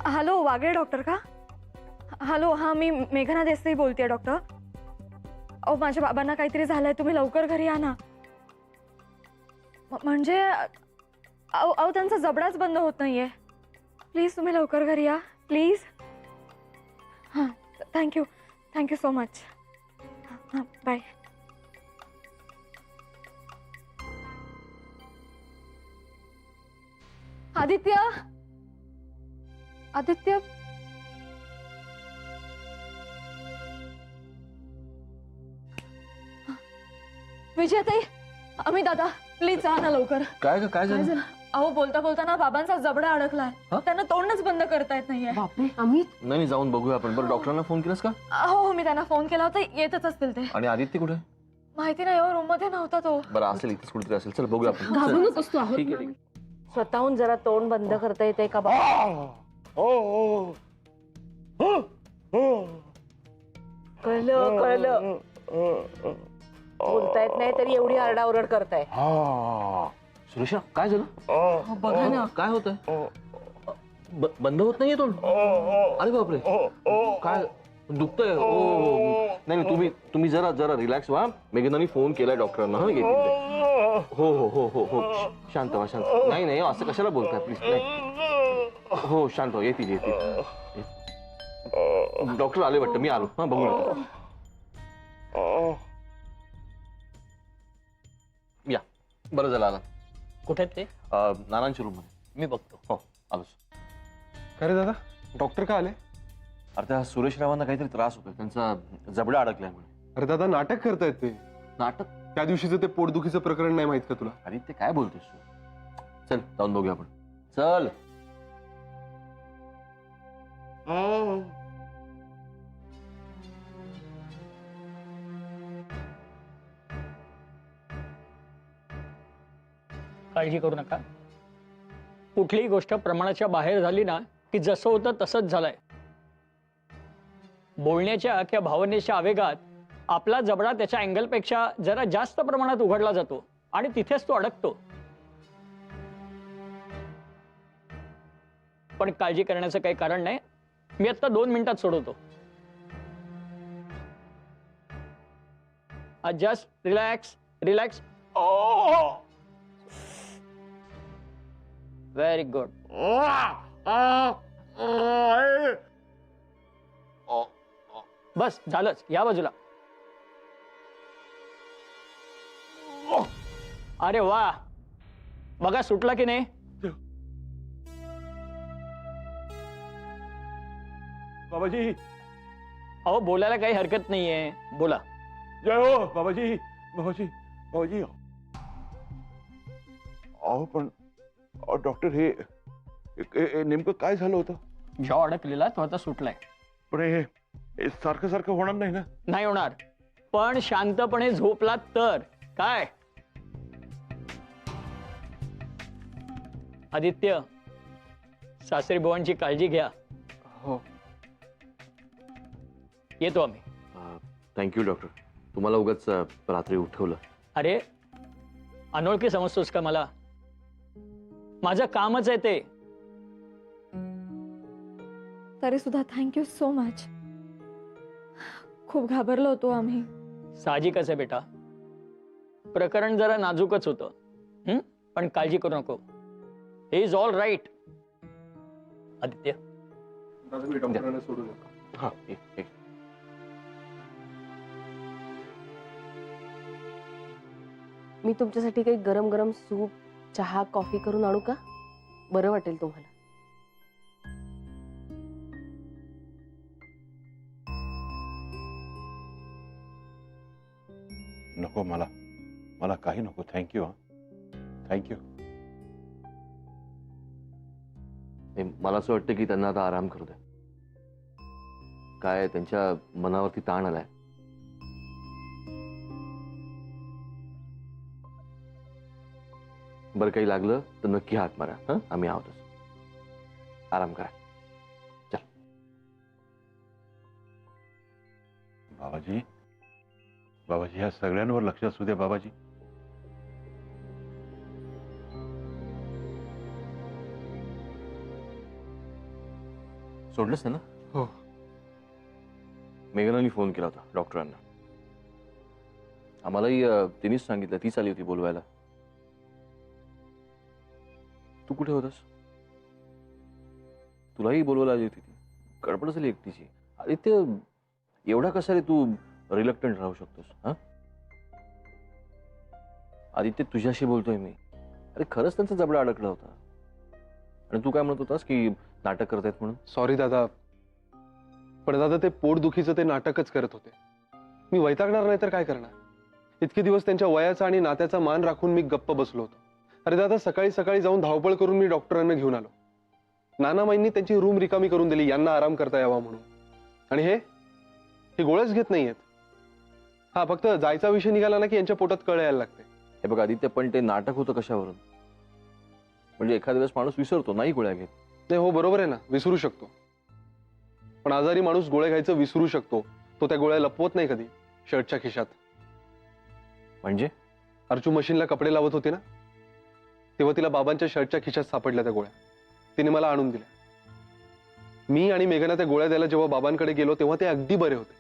Hello, Wagle doctor का? Hello, हां मी मेघना देसाई बोलतेय डॉक्टर. अहो माझ्या बाबांना काहीतरी झालंय, तुम्ही लवकर घरी या ना. म्हणजे अहो त्यांचा जबडाच बंद होत नाहीये. प्लीज तुम्ही लवकर घरी या प्लीज. हां थँक्यू सो मच. हां बाय. आदित्य आदित्य विजयताई, अमित दादा प्लीज जा ना लवकर. काय झालं? अहो बोलता बोलताना बाबांचा जबडा अडकलाय. त्यांना तोंडच बंद करता येत नाहीये. बापरे अमित. नाही जाऊन बघूया आपण. बरं डॉक्टरांना फोन केलास का? हो मी त्यांना फोन केला होता, येतच असतील ते. आणि आदित्य कुठे? माहिती नाही हो, रूम मध्ये नव्हता तो. बरं असेल, इथेच कुठेतरी असेल. चल बघूया आपण. घाबरूनच असतो आहोत. ठीक आहे. स्वतःहून जरा तोंड बंद करता येते का बाबा? कळलं बोलता येत नाही तरी एवढी आरडाओरड करताय. सुरेशा काय झालं? बघा ना. काय होतंय? बंद होत नाहीये तोंड? अरे बापरे, काय दुखतंय? नाही तुम्ही जरा रिलॅक्स व्हा. मेघनानी फोन केलाय डॉक्टरांना. हा येतील ते. हो शांत व्हा. नाही असं कशाला बोलताय प्लीज. नाही हो शांत व्हा. येतील. डॉक्टर आले वाटतं. मी आलो. हा बघू नका. या बरं झालं आला. कुठे ते? नानांच्या रूम मध्ये. मी बघतो. हो आलोच. काय रे दादा, डॉक्टर का आले? अरे त्या सुरेश रावांना काहीतरी त्रास होतोय. त्यांचा जबडा अडकलाय म्हणे. अरे दादा नाटक करतायत ते. नाटक? त्या दिवशीचं ते पोटदुखीचं प्रकरण नाही माहित का तुला? अरे ते काय बोलतोस तू? चल जाऊन बघूया आपण. चल. काळजी करू नका. कुठलीही गोष्ट प्रमाणाच्या बाहेर झाली ना की जसं होतं तसंच झालंय. बोलण्याच्या किंवा भावनेच्या आवेगात आपला जबडा त्याच्या अँगलपेक्षा जरा जास्त प्रमाणात उघडला जातो आणि तिथेच तो अडकतो. पण काळजी करण्याचं काही कारण नाही. मी आता 2 मिनिटात सोडवतो. Just relax. Very good. बस झालंच. या बाजूला. अरे वा, बघा सुटला की नाही. बाबाजी. अहो बोलायला काही हरकत नाहीये, बोला. जय हो बाबाजी. बाबाजी अहो पण डॉक्टर हे नेमकं काय झालं होतं? जॉ अडकलेला तो आता सुटलाय. पण हे सारखं होणार नाही ना? नाही होणार, पण शांतपणे झोपला तर. काय आदित्य, सासरी बुवांची काळजी घ्या. हो. येतो आम्ही. Thank you doctor. तुम्हाला उगाच रात्री उठवलं. अरे अनोळखी समजतोस का मला? माझं कामच आहे ते. तरी सुद्धा थँक्यू सो मच. खूप घाबरलो होतो आम्ही. साहजिकच आहे बेटा. प्रकरण जरा नाजूकच होतं. पण काळजी करू नको. He is all right. Aditya दादा मी डॉक्टरांना सोडून येतो. हा ये. मी तुमच्यासाठी काही गरम गरम सूप, चहा, कॉफी करून आणू का? बरं वाटेल तुम्हाला. नको मला काही नको. थँक्यू. थँक्यू. मला असं वाटतं की त्यांना आता आराम करू दे. काय त्यांच्या मनावरती ताण आलाय. बरं काही लागलं तर नक्की हात मारा. हा आम्ही आहोतच. आराम करा. चल. बाबाजी ह्या सगळ्यांवर लक्ष असू द्या बाबाजी. सोडलंस ना? हो. मेघनाने फोन केला होता डॉक्टरांना. आम्हालाही तिनेच सांगितलं, तीच आली होती बोलवायला. तू कुठे होतास? तुलाही बोलवायला आली होती ती. गडबड झाली एकटीची. आदित्य, एवढा कसा रे तू रिलक्टंट राहू शकतोस? हा, आदित्य, तुझ्याशी बोलतोय मी. अरे खरंच त्यांचा जबडा अडकला होता. आणि तू काय म्हणत होतास की नाटक करतायत म्हणून? सॉरी दादा, पण दादा ते पोटदुखीचं ते नाटकच करत होते. मी वैतागणार नाही तर काय करणार. इतके दिवस त्यांच्या वयाचा आणि नात्याचा मान राखून मी गप्प बसलो होतो. अरे दादा, सकाळी सकाळी जाऊन धावपळ करून मी डॉक्टरांना घेऊन आलो. नानामाईंनी त्यांची रूम रिकामी करून दिली, यांना आराम करता यावा म्हणून. आणि हे गोळ्याच घेत नाहीयेत. हा, फक्त जायचा विषय निघाला ना की यांच्या पोटात कळ यायला लागते. हे बघ आदित्य, पण ते नाटक होतं कशावरून? म्हणजे एखाद्या वेळेस माणूस विसरतो, नाही गोळ्या घेत. नाही, हो बरोबर आहे ना, विसरू शकतो. पण आजारी माणूस गोळ्या घ्यायचं विसरू शकतो. तो त्या गोळ्या लपवत नाही कधी शर्टच्या खिशात. म्हणजे अर्चू मशीनला कपडे लावत होती ना, तेव्हा तिला बाबांच्या शर्टच्या खिशात सापडल्या त्या गोळ्या. तिने मला आणून दिल्या. मी आणि मेघना त्या गोळ्या द्यायला जेव्हा बाबांकडे गेलो तेव्हा ते अगदी बरे होते,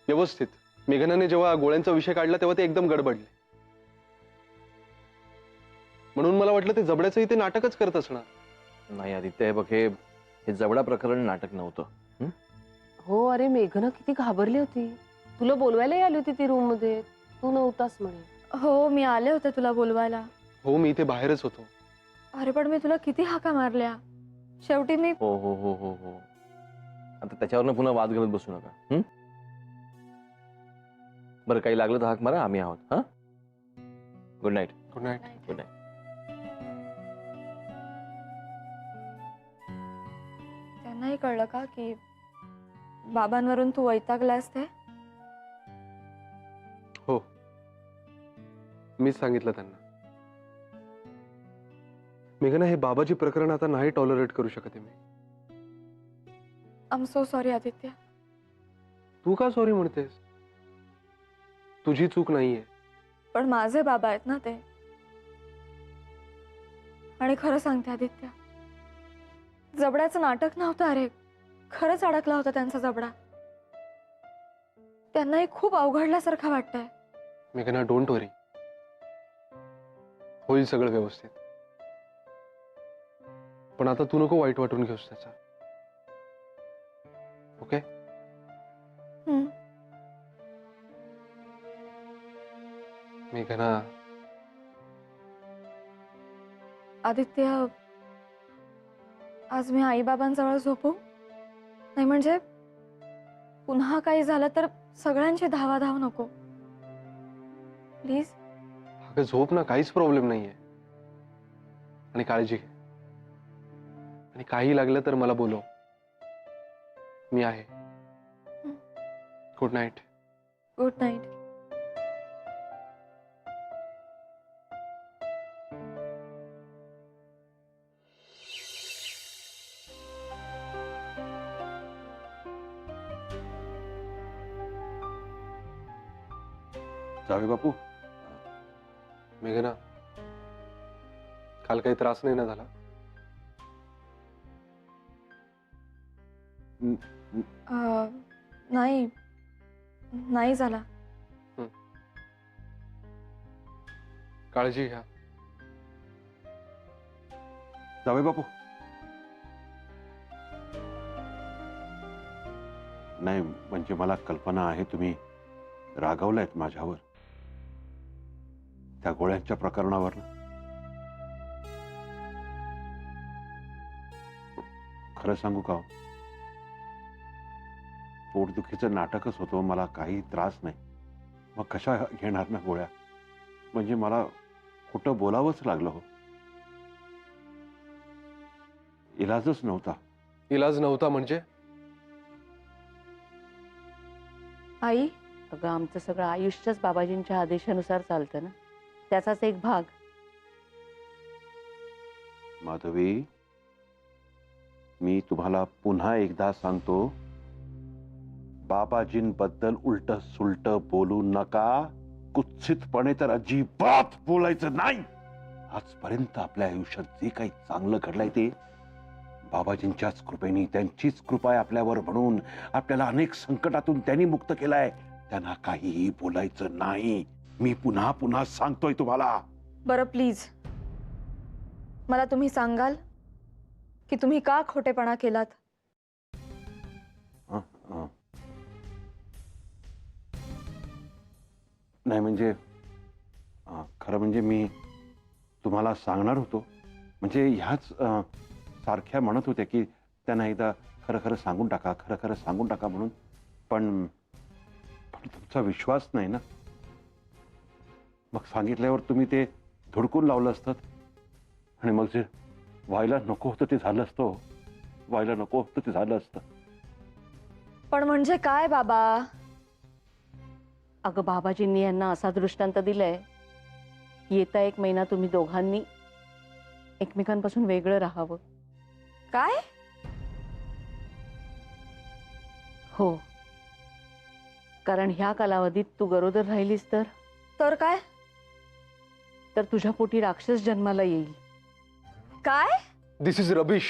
व्यवस्थित. मेघनाने जेव्हा गोळ्यांचा विषय काढला तेव्हा ते एकदम गडबडले. म्हणून मला वाटलं ते जबड्याचंही ते नाटकच करत असणार. नाही आदित्य, हे बघ, हे जबडा प्रकरण नाटक नव्हतं. हो, अरे मेघना किती घाबरली होती. तुला बोलवायलाही आली होती ती रूम मध्ये, तू नव्हतास म्हणे. हो, मी आले होते तुला बोलवायला. हो, मी इथे बाहेरच होतो. अरे पण मी तुला किती हाका मारल्या. शेवटी मी हो हो हो हो हो. आता त्याच्यावरनं पुन्हा वाद घालत बसू नका. बरं, काही लागलं तर हाक मारा, आम्ही आहोत. हा, good night. Good night. Good night. त्यांनाही कळलं का की बाबांवरून तू वैतागलास ते? हो, मीच सांगितलं त्यांना. मेघना, हे बाबाची प्रकरण आता नाही टॉलरेट करू शकत आहे मी. I am so sorry Aditya. तू का सॉरी म्हणतेस? तुझी चूक नाहीये. पण माझे बाबा आहेत ना ते. आणि खरं सांगते आदित्य, जबड्याचं नाटक नव्हतं. अरे खरंच अडकला होता त्यांचा जबडा. त्यांनाही खूप अवघडल्यासारखं वाटतंय. मेघना, डोंट वरी, होईल सगळं व्यवस्थित. पण आता तू नको वाईट वाटून घेऊस त्याचा. ओके? मेघना, आदित्य, आज मी आई बाबांजवळ झोपू? नाही म्हणजे पुन्हा काही झालं तर सगळ्यांची धावाधाव नको. प्लीज. अगं झोप ना, काहीच प्रॉब्लेम नाहीये. आणि काळजी घे. आणि काही लागलं तर मला बोलव, मी आहे. Good night. Good night. जावे बापू. मेघना, काल काही त्रास नाही ना झाला? नाही, नाही झाला. काळजी घ्या. जावे बापू. नाही, म्हणजे मला कल्पना आहे तुम्ही रागावलायत माझ्यावर त्या गोळ्यांच्या प्रकरणावर. खरं सांगू का, पोटदुखीचं नाटकच होतं. मला काही त्रास नाही. मग कशा घेणार ना गोळ्या? म्हणजे मला कुठं बोलावंच लागलं हो. इलाजच नव्हता. इलाज नव्हता म्हणजे? आई, अगं आमचं सगळं आयुष्यच बाबाजींच्या आदेशानुसार चालतं ना, त्याचाच एक भाग. माधवी, मी तुम्हाला पुन्हा एकदा सांगतो, बाबाजींबद्दल उलट सुलट बोलू नका. कुत्सितपणे तर अजिबात बोलायचं नाही. आजपर्यंत आपल्या आयुष्यात जे काही चांगलं घडलंय ते बाबाजींच्याच कृपेने, त्यांचीच कृपा आहे आपल्यावर म्हणून आपल्याला अनेक संकटातून त्यांनी मुक्त केलाय. त्यांना काहीही बोलायचं नाही. मी पुन्हा पुन्हा सांगतोय तुम्हाला. बरं प्लीज मला तुम्ही सांगाल की तुम्ही का खोटेपणा केलात? हं, हं. नाही म्हणजे खरं म्हणजे मी तुम्हाला सांगणार होतो. म्हणजे ह्याच सारख्या म्हणत होत्या की त्यांना एकदा खरं खरं सांगून टाका, खरं खरं सांगून टाका म्हणून. पण पण तुमचा विश्वास नाही ना. मग सांगितल्यावर तुम्ही ते धुडकून लावलं असतं आणि मग जे व्हायला नको होतं ते झालं असतं. व्हायला नको होतं ते झालं असतं. पण म्हणजे काय बाबा? अगं बाबाजींनी यांना असा दृष्टांत दिलाय, येता 1 महिना तुम्ही दोघांनी एकमेकांपासून वेगळं राहावं. काय? हो, कारण ह्या कालावधीत तू गरोदर राहिलीस तर काय? तर तुझ्या पोटी राक्षस जन्माला येईल. काय? दिस इज रबिश.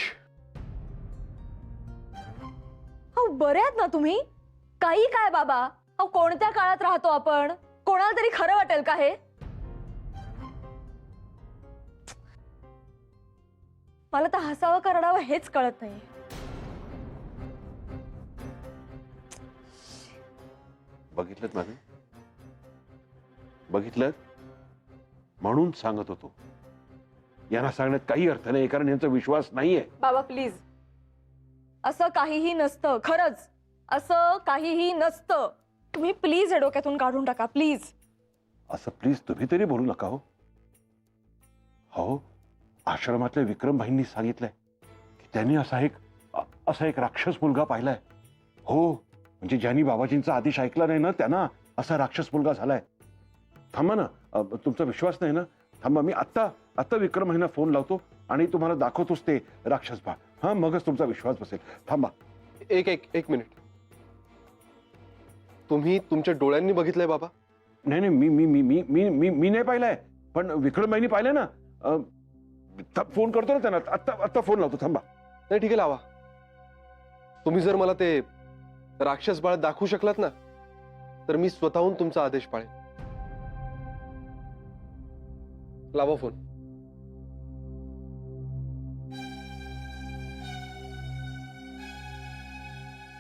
हो बरे आहात ना तुम्ही? काही काय बाबा? अहो कोणत्या काळात राहतो आपण? कोणाला तरी खरं वाटेल का हे? मला तर हसावं का रडावं हेच कळत नाही. बघितलं माझं? बघितलं म्हणून सांगत होतो. यांना सांगण्यात काही अर्थ नाही, कारण यांचा विश्वास नाहीये. बाबा प्लीज, असं काहीही नसतं. खरंच असं काहीही नसतं. तुम्ही प्लीज हे डोक्यातून काढून टाका प्लीज. असं प्लीज तुम्ही तरी बोलू नका हो. हो, आश्रमातल्या विक्रम भाईंनी सांगितलंय की त्यांनी असा एक राक्षस मुलगा पाहिलाय. हो, म्हणजे ज्यांनी बाबाजींचा आदेश ऐकला नाही ना, त्यांना असा राक्षस मुलगा झालाय. थांबा ना, तुमचा विश्वास नाही ना? थांबा, मी आत्ता विक्रम भाईंना फोन लावतो आणि तुम्हाला दाखवतोच ते राक्षस बाळ. हा, मगच तुमचा विश्वास बसेल. थांबा. एक मिनिट. तुम्ही तुमच्या डोळ्यांनी बघितलंय बाबा? नाही नाही, मी मी मी मी मी मी मी नाही पाहिलाय, पण विक्रम भाईंनी पाहिलंय ना. फोन करतो ना त्यांना, आत्ता फोन लावतो. थांबा. नाही ठीक आहे, लावा. तुम्ही जर मला ते राक्षस बाळ दाखवू शकलात ना, तर मी स्वतःहून तुमचा आदेश पाळेन. लावा phone.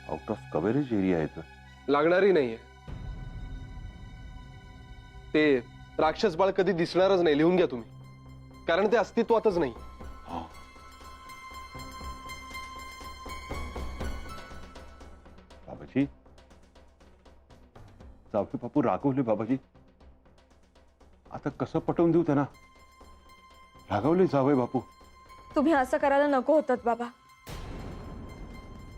Out of coverage area आहे तो. लागणारही नाहीये. ते राक्षस बाळ कधी दिसणारच नाही. लिहून घ्या तुम्ही, कारण ते अस्तित्वातच नाही. हा. बाबाजी, जावई बापू रागवले. बाबाजी, आता कसं पटवून देऊ त्यांना? रागवले जावई बापू. तुम्ही असं करायला नको होतं बाबा.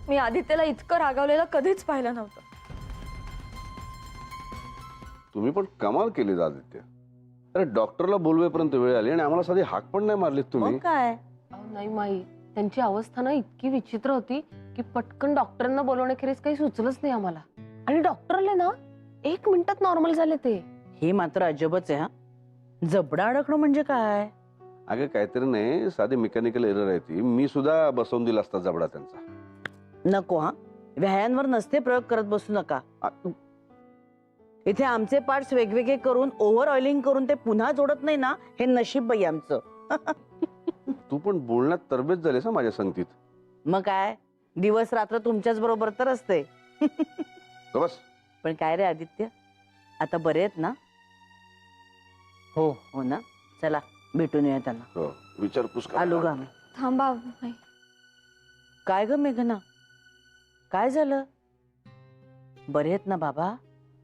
मी आदित्यला इतकं रागावलेलं कधीच पाहिलं नव्हतं. तुम्ही पण कमाल केली आदित्य. अरे डॉक्टरला बोलवेपर्यंत वेळ आली आणि आम्हाला साधी हाक पण नाही मारलीत तुम्ही. मग काय? नाही माई, त्यांची अवस्था ना इतकी विचित्र होती की पटकन डॉक्टरांना बोलवण्याखेरीज काही सुचलंच नाही आम्हाला. आणि डॉक्टरले ना 1 मिनिटात नॉर्मल झाले ते. हे मात्र अजबच आहे. हा, जबडा अडकणं म्हणजे काय? अगं काहीतरी नाही, साधी मेकॅनिकल एरर आहे ती. मी सुद्धा बसवून दिला असता जबडा त्यांचा. नको हा, व्यायांवर नसते प्रयोग करत बसू नका. इथे आमचे पार्ट्स वेगवेगळे करून ओव्हर ऑइलिंग करून ते पुन्हा जोडत नाही ना, हे नशीब बाई आमचं. तू पण बोलण्यात तरबेज झालीस ना माझ्या संगतीत. मग काय, दिवस रात्र तुमच्याच बरोबर तर असते. तर बस. पण काय रे आदित्य, आता बरे आहेत ना? हो. हो ना, चला भेटून येऊया त्यांना. हो, विचारपूस करा. आलो ग आम्ही. थांबा नाही. काय ग मेघना, काय झालं? बरे आहेत ना बाबा?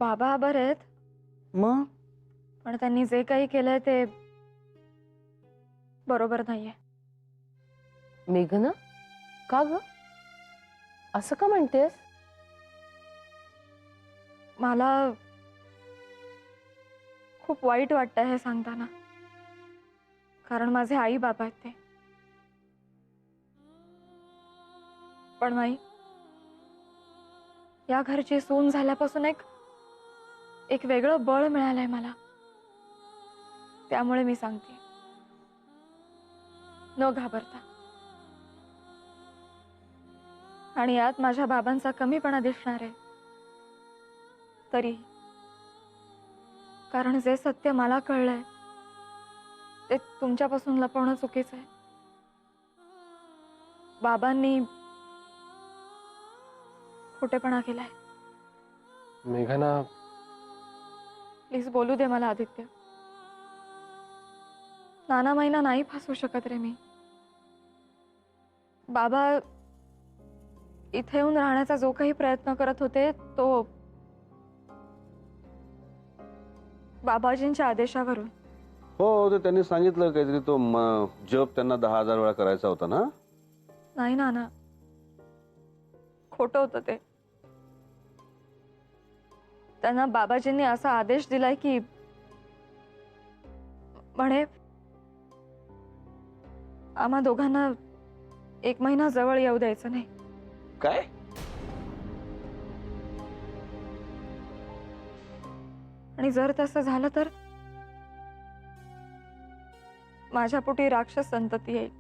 बाबा बरे आहेत, मग पण त्यांनी जे काही केलंय ते बरोबर नाहीये. मेघना, का ग असं का म्हणतेस? मला खूप वाईट वाटतंय हे सांगताना, कारण माझे आई बाबा आहेत ते. पण नाही, या घरची सून झाल्यापासून एक वेगळं बळ मिळालंय मला. त्यामुळे मी सांगते, न घाबरता आणि यात माझ्या बाबांचा कमीपणा दिसणार आहे तरी, कारण जे सत्य मला कळलंय ते तुमच्यापासून लपवणं चुकीचं आहे. बाबांनी खोटेपणा केलाय. मेघना, प्लीज बोलू दे मला आदित्य. नाना महिना नाही फसवू शकत रे मी. बाबा इथे येऊन राहण्याचा जो काही प्रयत्न करत होते तो बाबाजींच्या आदेशावरून. हो, ते त्यांनी सांगितलं काहीतरी तो जप त्यांना 10,000 वेळा करायचा होता ना. नाही नाना, खोटं होतं ते. त्यांना बाबाजींनी असा आदेश दिलाय की म्हणे आम्हा दोघांना 1 महिना जवळ येऊ द्यायचं नाही. काय? आणि जर तसं झालं तर माझ्या पोटी राक्षस संतती येईल.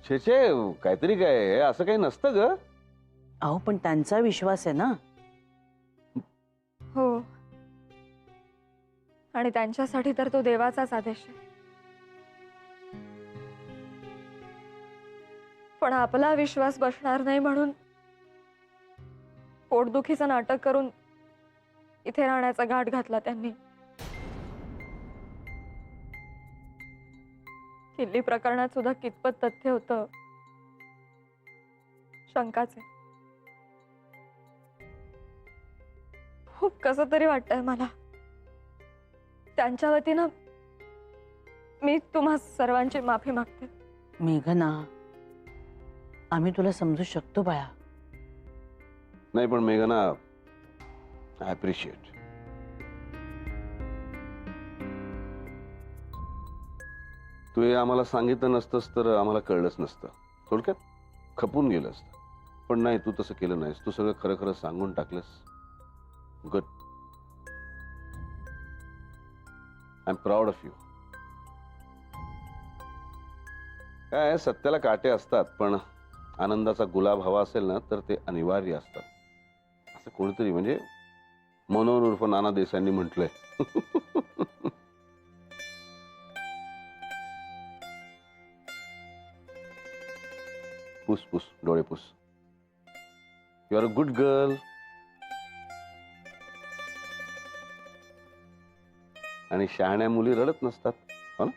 छे छे, काहीतरी काय असं काही नसतं ग. अहो पण त्यांचा विश्वास आहे ना. हो, आणि त्यांच्यासाठी तर तो देवाचाच आदेश आहे. पण आपला विश्वास बसणार नाही म्हणून पोटदुखीचं नाटक करून इथे राहण्याचा घाट घातला त्यांनी. किल्ली प्रकरणात सुद्धा कितपत तथ्य होतं शंकाच आहे. खूप कसं तरी वाटतंय मला. त्यांच्या वतीनं मी तुम्हा सर्वांची माफी मागते. मेघना, आम्ही तुला समजू शकतो बाळा. नाही पण मेघना, आय अप्रिशिएट. तू हे आम्हाला सांगितलं नसतंस तर आम्हाला कळलंच नसतं. थोडक्यात खपून गेलं असतं. पण नाही, तू तसं केलं नाहीस. तू सगळं खरं खरं सांगून टाकलंस. Good. I am proud of you. काय सत्याला काटे असतात, पण आनंदाचा गुलाब हवा असेल ना तर ते अनिवार्य असतात, असं कोणीतरी म्हणजे मनोहर उर्फ नाना देसाईंनी म्हटलंय. पुस पुस डोळे पुस. You are a good girl. आणि शहाण्या मुली रडत नसतात, हो ना?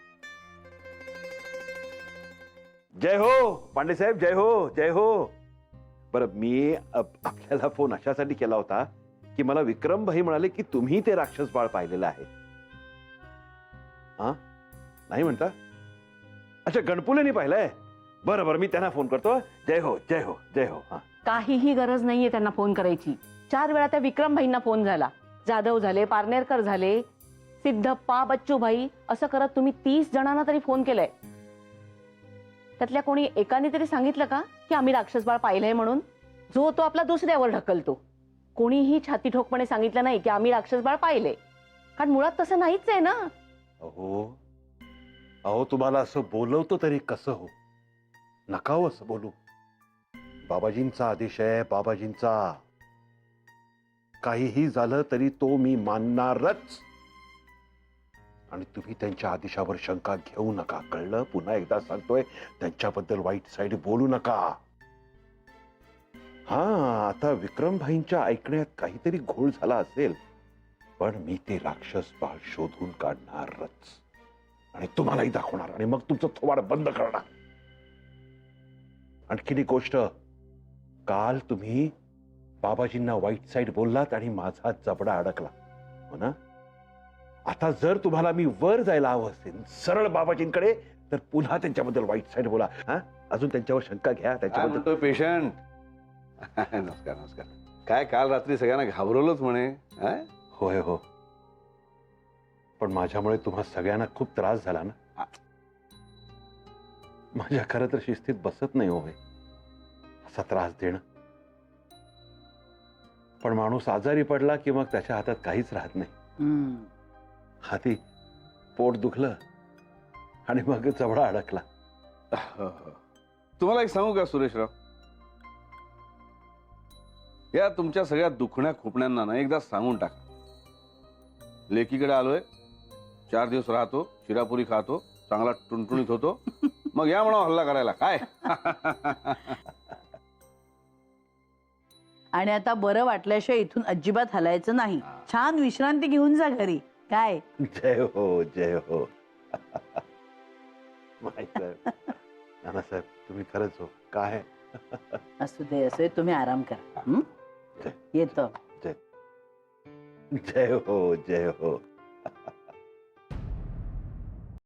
जय हो पांडे साहेब, जय हो, जय हो. बरं, मी आपल्याला फोन अशासाठी केला होता की मला विक्रम भाई म्हणाले की तुम्ही ते राक्षस बाळ पाहिलेलं आहे. हा, नाही म्हणता? अच्छा, गणपुलेनी पाहिलंय. बरं बरं, मी त्यांना फोन करतो. जय हो, जय हो, जय हो. हा, काहीही गरज नाहीये त्यांना फोन करायची. 4 वेळा त्या विक्रम भाईंना फोन झाला. जाधव झाले, पारनेरकर झाले, सिद्धप्पा, बच्चूभाई, असं करत तुम्ही 30 जणांना तरी फोन केलाय. त्यातल्या कोणी एकाने तरी सांगितलं का की आम्ही राक्षस बाळ पाहिलंय म्हणून? जो तो आपला दुसऱ्यावर ढकलतो. कोणीही छाती ठोकपणे सांगितलं नाही की आम्ही राक्षस बाळ पाहिले, कारण मुळात तसं नाहीच आहे ना. अहो अहो, तुम्हाला असं बोलवतो तरी कसं हो? नका हो असं बोलू. बाबाजींचा आदेश आहे, बाबाजींचा. काहीही झालं तरी तो मी मानणारच. आणि तुम्ही त्यांच्या आदेशावर शंका घेऊ नका, कळलं? पुन्हा एकदा सांगतोय, त्यांच्याबद्दल वाईट साईड बोलू नका. हा, आता विक्रम भाईंच्या ऐकण्यात काहीतरी घोळ झाला असेल, पण मी ते राक्षस बाळ शोधून काढणारच आणि तुम्हालाही दाखवणार आणि मग तुमचं थोबाड बंद करणार. आणखीन एक गोष्ट, काल तुम्ही बाबाजींना वाईट साईड बोललात आणि माझा जबडा अडकला, हो ना? आता जर तुम्हाला मी वर जायला हवं असेल सरळ बाबाजींकडे, तर पुन्हा त्यांच्याबद्दल वाईट साईड बोला. हा, अजून त्यांच्यावर शंका घ्या, त्याच्याबद्दल. पेशंट. नमस्कार नमस्कार. काय काल रात्री सगळ्यांना घाबरवलंच म्हणे? होय हो, पण माझ्यामुळे तुम्हा सगळ्यांना खूप त्रास झाला ना. माझ्या खरं तर शिस्तीत बसत नाही हो असा त्रास देणं. पण माणूस आजारी पडला की मग त्याच्या हातात काहीच राहत नाही. हाती पोट दुखलं आणि मग जबडा अडकला. तुम्हाला एक सांगू का सुरेशराव, या तुमच्या सगळ्या दुखण्या खुपण्यांना ना एकदा सांगून टाका. लेकीकडे आलोय, 4 दिवस राहतो, शिरापुरी खातो, चांगला टुणटुणीत होतो, मग या म्हणा हल्ला करायला काय. आणि आता बरं वाटल्याशिवाय इथून अजिबात हलायचं नाही. छान विश्रांती घेऊन जा घरी. काय जय हो जय हो. माहित आहे नानासाहेब, तुम्ही खरंच हो. काय असू दे तुम्ही आराम करा. येतो. जय हो जय हो.